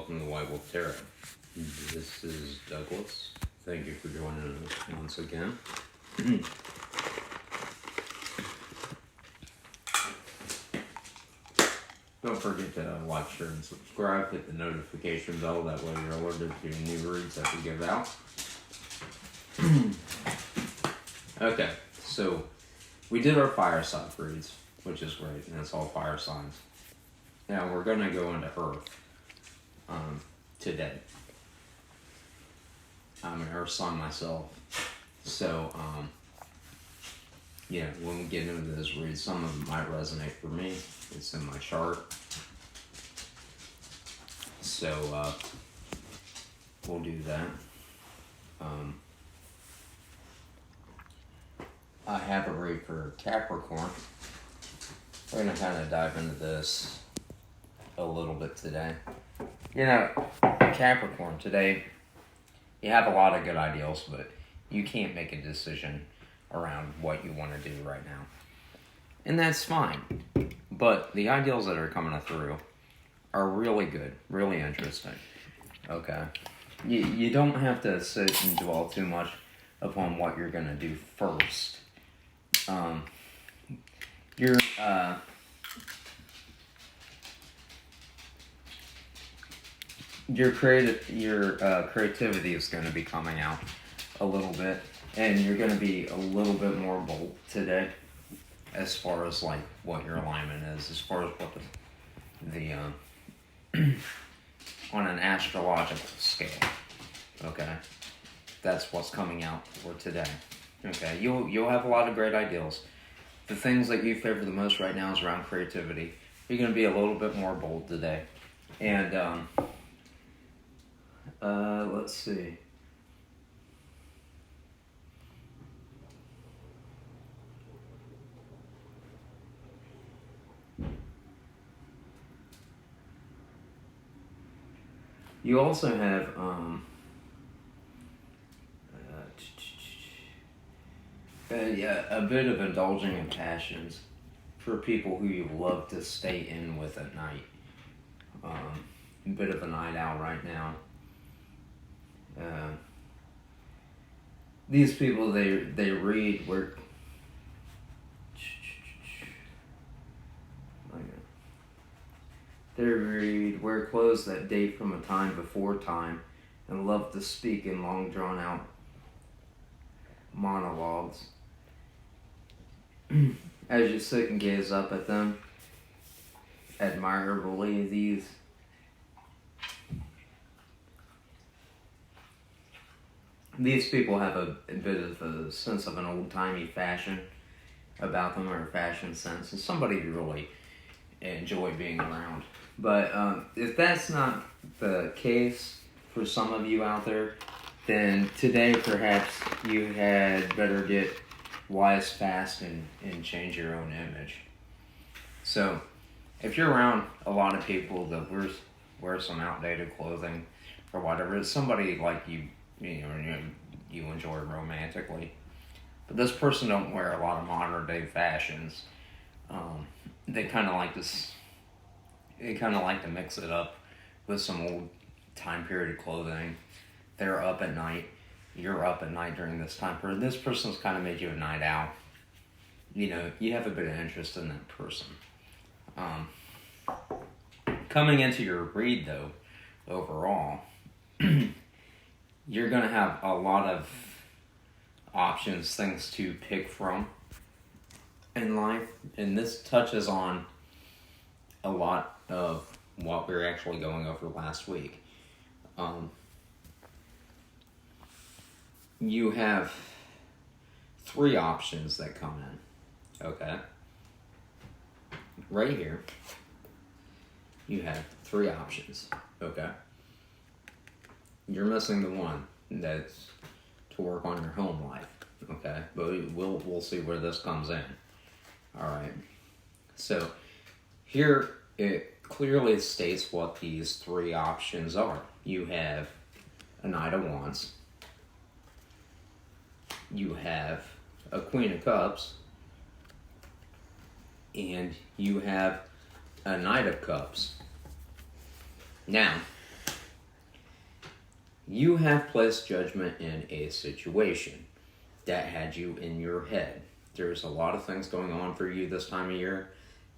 welcome to the White Wolf Tarot. This is Douglas. Thank you for joining us once again. Don't forget to like, share, and subscribe. Hit the notification bell. That way you're alerted to new reads that we give out. Okay, so we did our fire sign reads, which is great, and it's all fire signs. Now we're going to go into Earth today. I'm an Earth sign myself, so yeah, when we get into this read, some of them might resonate for me. It's in my chart, so we'll do that. I have a read for Capricorn. We're going to kind of dive into this a little bit today. You know, Capricorn, today, you have a lot of good ideals, but you can't make a decision around what you want to do right now. And that's fine. But the ideals that are coming through are really good, really interesting. Okay? You don't have to sit and dwell too much upon what you're going to do first. Your creativity is going to be coming out a little bit, and you're going to be a little bit more bold today, as far as like what your alignment is, as far as what the on an astrological scale. Okay, that's what's coming out for today. Okay, you'll have a lot of great ideals. The things that you favor the most right now is around creativity. You're going to be a little bit more bold today, and let's see. You also have a bit of indulging in passions for people who you love to stay in with at night. A bit of a night owl right now. These people, they read where they read wear clothes that date from a time before time and love to speak in long drawn out monologues. As you sit and gaze up at them, admirably, these people have a bit of a sense of an old-timey fashion about them, or a fashion sense, and somebody you really enjoy being around. But if that's not the case for some of you out there, then today perhaps you had better get wise fast and change your own image. So if you're around a lot of people that wear some outdated clothing or whatever, it's somebody like you enjoy romantically, but this person don't wear a lot of modern day fashions. They kind of like this. They kind of like to mix it up with some old time period clothing. They're up at night. You're up at night during this time period. This person's kind of made you a night owl. You know, you have a bit of interest in that person. Coming into your read, though, overall, you're going to have a lot of options, things to pick from in life. And this touches on a lot of what we were actually going over last week. You have 3 options that come in, okay? Right here, you have 3 options, okay? You're missing the one that's to work on your home life, okay? But we'll see where this comes in. All right. So here it clearly states what these 3 options are. You have a Knight of Wands. You have a Queen of Cups. And you have a Knight of Cups. Now, You have placed judgment in a situation that had you in your head. There's a lot of things going on for you this time of year.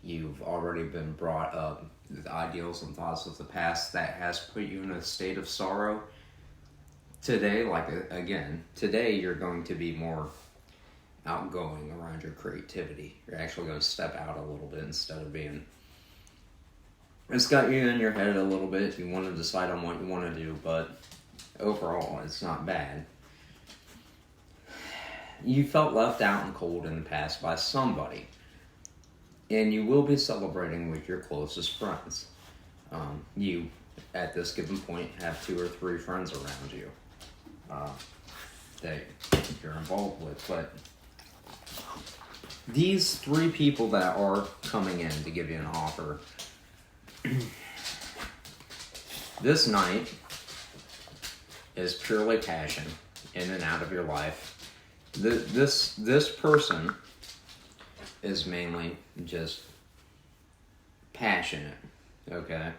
You've already been brought up with ideals and thoughts of the past that has put you in a state of sorrow. Today, today you're going to be more outgoing around your creativity. You're actually going to step out a little bit instead of being... It's got you in your head a little bit. You want to decide on what you want to do, but overall, it's not bad. You felt left out and cold in the past by somebody, and you will be celebrating with your closest friends. You, at this given point, have 2 or 3 friends around you that you're involved with, but these 3 people that are coming in to give you an offer, this night is purely passion in and out of your life. This person is mainly just passionate, okay?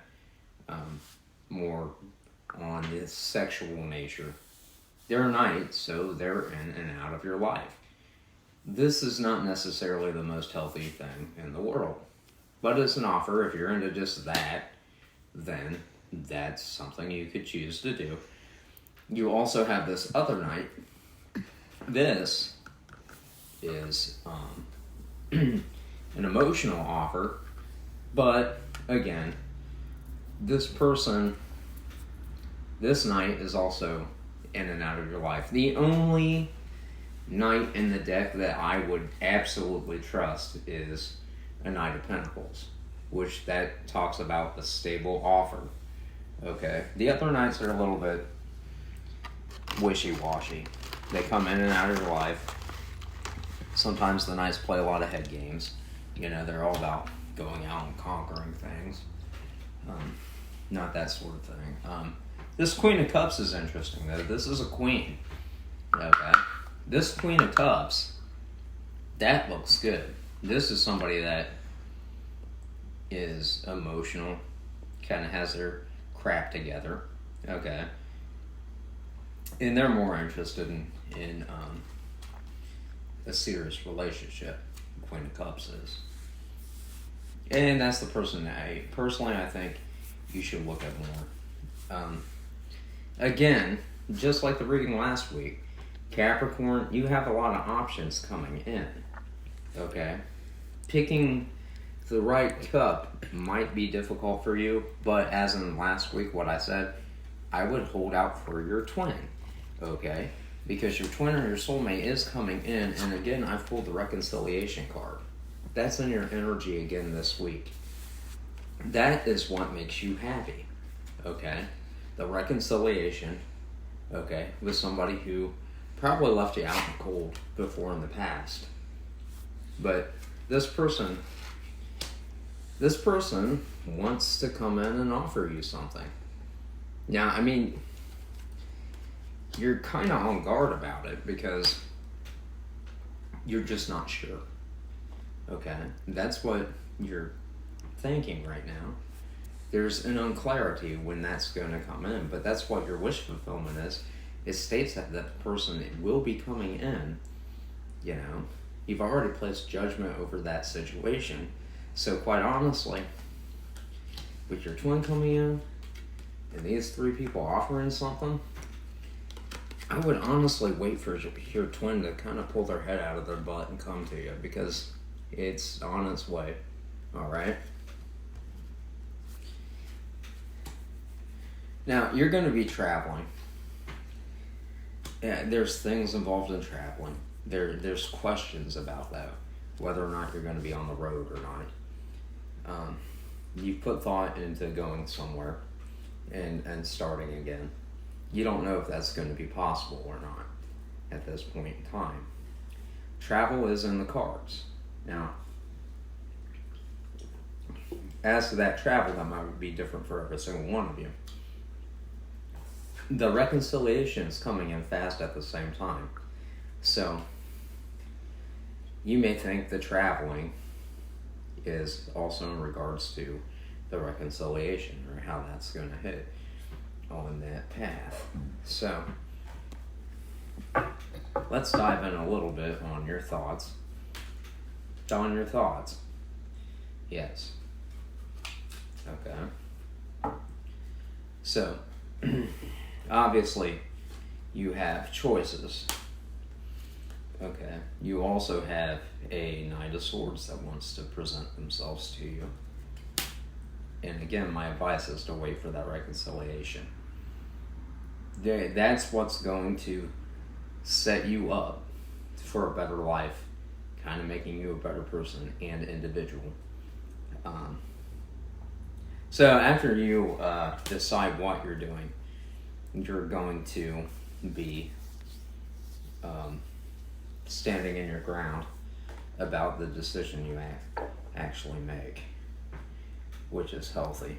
More on the sexual nature. They're nights, so they're in and out of your life. This is not necessarily the most healthy thing in the world, but it's an offer. If you're into just that, then that's something you could choose to do. You also have this other night. This is an emotional offer, but again, this person, this night is also in and out of your life. The only knight in the deck that I would absolutely trust is a Knight of Pentacles, which that talks about a stable offer. Okay, the other knights are a little bit wishy-washy. They come in and out of your life. Sometimes the knights play a lot of head games. You know, they're all about going out and conquering things. Not that sort of thing. This Queen of Cups is interesting, though. This is a queen. Okay. This Queen of Cups, that looks good. This is somebody that is emotional, kind of has their crap together. Okay. And they're more interested in a serious relationship. Queen of Cups is. And that's the person that I think you should look at more. Again, just like the reading last week, Capricorn, you have a lot of options coming in. Okay? Picking the right cup might be difficult for you, but as in last week, what I said, I would hold out for your twin. Okay? Because your twin or your soulmate is coming in, and again, I've pulled the reconciliation card. That's in your energy again this week. That is what makes you happy. Okay? The reconciliation, okay, with somebody who probably left you out in the cold before in the past. But this person wants to come in and offer you something. Now, I mean, you're kind of on guard about it because you're just not sure. Okay? That's what you're thinking right now. There's an unclarity when that's going to come in, but that's what your wish fulfillment is. It states that the person will be coming in, you know. You've already placed judgment over that situation. So quite honestly, with your twin coming in, and these 3 people offering something, I would honestly wait for your twin to kind of pull their head out of their butt and come to you, because it's on its way. Alright? Now, you're going to be traveling. Yeah, there's things involved in traveling. There's questions about that, whether or not you're going to be on the road or not. You've put thought into going somewhere and starting again. You don't know if that's going to be possible or not at this point in time. Travel is in the cards. Now, as to that travel, that might be different for every single one of you. The reconciliation is coming in fast at the same time. So, you may think the traveling is also in regards to the reconciliation or how that's going to hit. on that path. So, let's dive in a little bit on your thoughts. On your thoughts. Yes. Okay. So, obviously, you have choices. Okay. You also have a Knight of Swords that wants to present themselves to you. And again, my advice is to wait for that reconciliation. That's what's going to set you up for a better life, kind of making you a better person and individual. So after you decide what you're doing, you're going to be standing in your ground about the decision you actually make, which is healthy.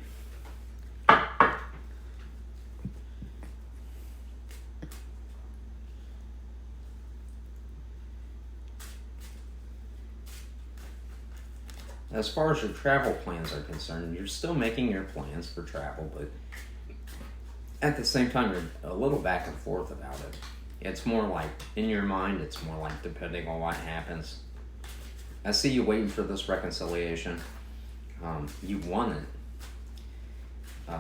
As far as your travel plans are concerned, you're still making your plans for travel, but at the same time, you're a little back and forth about it. It's more like, in your mind, it's more like depending on what happens. I see you waiting for this reconciliation. You want it.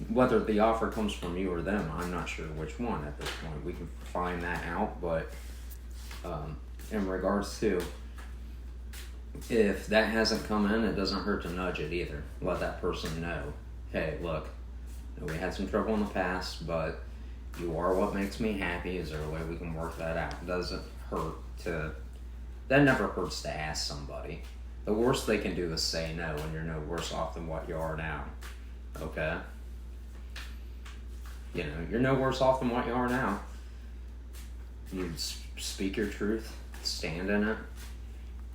Whether the offer comes from you or them, I'm not sure which one at this point. We can find that out, but in regards to, if that hasn't come in, it doesn't hurt to nudge it either. Let that person know, hey, look, we had some trouble in the past, but you are what makes me happy. Is there a way we can work that out? It doesn't hurt to, that never hurts to ask somebody. The worst they can do is say no, and you're no worse off than what you are now. Okay? You know, you're no worse off than what you are now. You speak your truth, stand in it.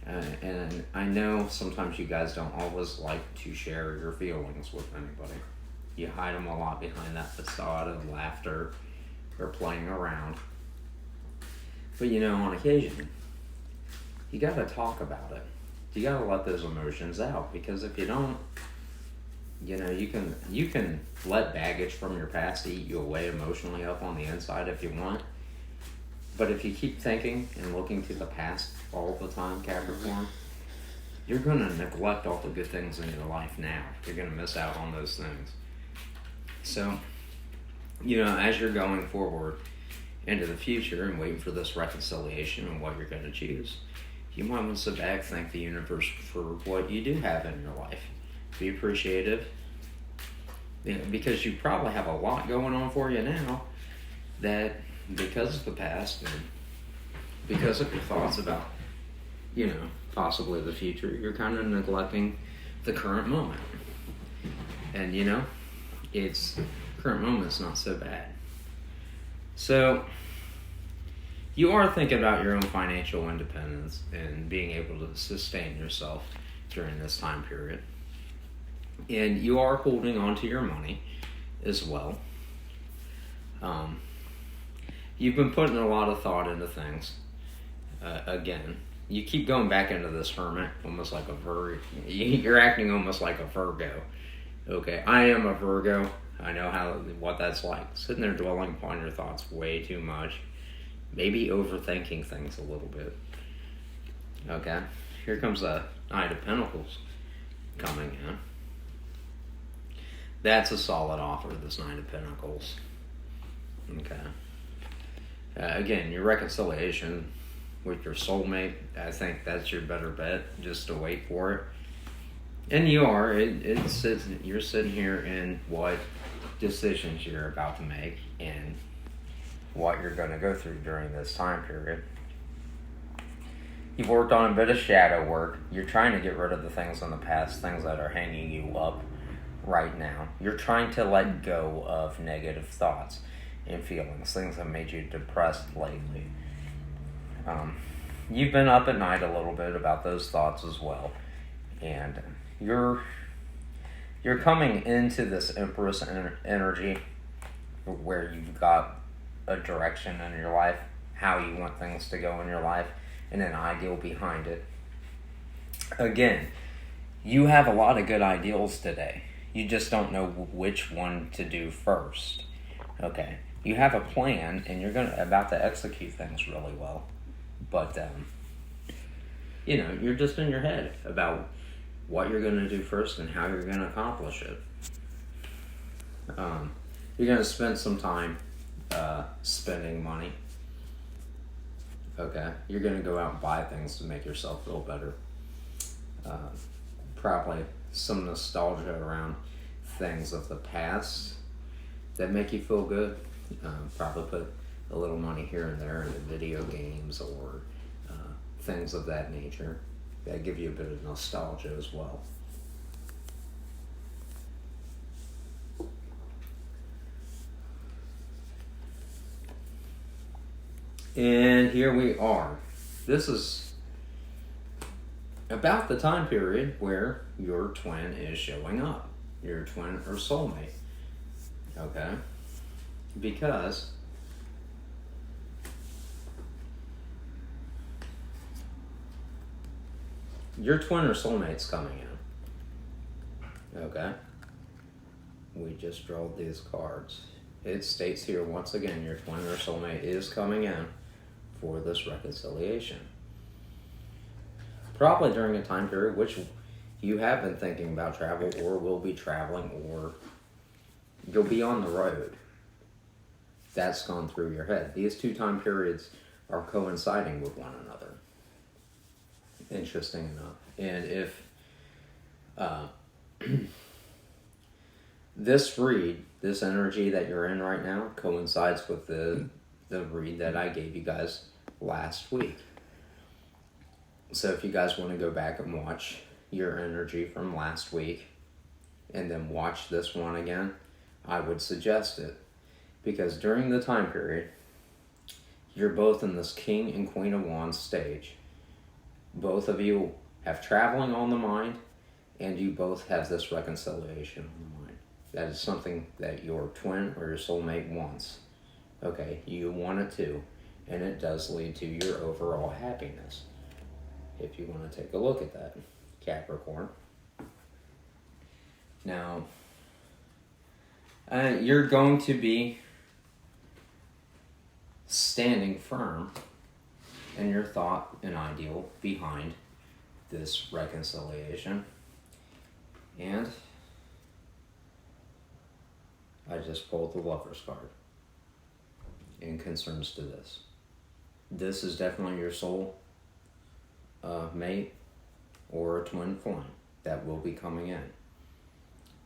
And I know sometimes you guys don't always like to share your feelings with anybody. You hide them a lot behind that facade of laughter or playing around. But you know, on occasion, you gotta talk about it. You gotta let those emotions out, because if you don't, you know, you can let baggage from your past eat you away emotionally up on the inside if you want. But if you keep thinking and looking to the past all the time, Capricorn, you're going to neglect all the good things in your life now. You're going to miss out on those things. So, you know, as you're going forward into the future and waiting for this reconciliation and what you're going to choose, you might want to sit back, thank the universe for what you do have in your life. Be appreciative. You know, because you probably have a lot going on for you now that, because of the past and because of your thoughts about, you know, possibly the future, you're kind of neglecting the current moment. And, you know, current moment's not so bad. So, you are thinking about your own financial independence and being able to sustain yourself during this time period. And you are holding on to your money as well. You've been putting a lot of thought into things. Again, you keep going back into this hermit, almost like a Virgo. You're acting almost like a Virgo. Okay, I am a Virgo. I know what that's like. Sitting there dwelling upon your thoughts way too much. Maybe overthinking things a little bit. Okay, here comes the Knight of Pentacles coming in. That's a solid offer, this Knight of Pentacles. Okay. Again, your reconciliation with your soulmate, I think that's your better bet, just to wait for it. And you are. You're sitting here in what decisions you're about to make and what you're going to go through during this time period. You've worked on a bit of shadow work. You're trying to get rid of the things in the past, things that are hanging you up right now. You're trying to let go of negative thoughts and feelings, things that made you depressed lately. You've been up at night a little bit about those thoughts as well. And you're coming into this Empress energy where you've got a direction in your life, how you want things to go in your life, and an ideal behind it. Again, you have a lot of good ideals today. You just don't know which one to do first. Okay. You have a plan, and you're about to execute things really well. But, you're just in your head about what you're going to do first and how you're going to accomplish it. You're going to spend some time spending money. Okay. You're going to go out and buy things to make yourself feel better. Probably some nostalgia around things of the past that make you feel good. Probably put a little money here and there into video games or things of that nature that give you a bit of nostalgia as well. And here we are. This is about the time period where your twin is showing up. Your twin or soulmate. Okay? Because your twin or soulmate's coming in. Okay? We just drew these cards. It states here once again your twin or soulmate is coming in for this reconciliation. Probably during a time period which you have been thinking about travel or will be traveling or you'll be on the road. That's gone through your head. These two time periods are coinciding with one another. Interesting enough. And if this read, this energy that you're in right now, coincides with the read that I gave you guys last week. So if you guys want to go back and watch your energy from last week and then watch this one again, I would suggest it. Because during the time period, you're both in this King and Queen of Wands stage. Both of you have traveling on the mind, and you both have this reconciliation on the mind. That is something that your twin or your soulmate wants. Okay, you want it too, and it does lead to your overall happiness. If you want to take a look at that, Capricorn. Now, you're going to be standing firm in your thought and ideal behind this reconciliation. And I just pulled the Lover's card in concerns to this. This is definitely your soul mate or a twin flame that will be coming in.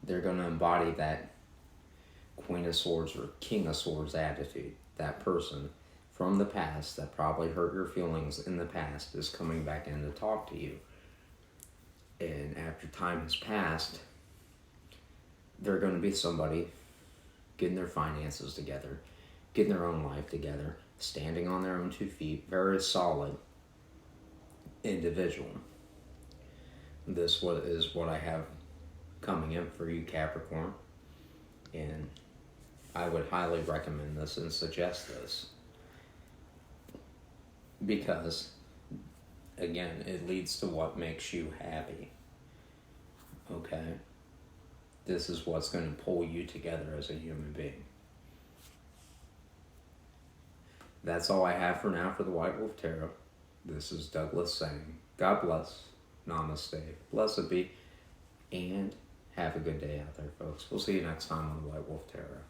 They're going to embody that Queen of Swords or King of Swords attitude. That person from the past that probably hurt your feelings in the past is coming back in to talk to you. And after time has passed, they're going to be somebody getting their finances together, getting their own life together, standing on their own 2 feet, very solid individual. This is what I have coming in for you, Capricorn. And I would highly recommend this and suggest this. Because, again, it leads to what makes you happy. Okay? This is what's going to pull you together as a human being. That's all I have for now for the White Wolf Tarot. This is Douglas saying, God bless, namaste, blessed be, and have a good day out there, folks. We'll see you next time on the White Wolf Tarot.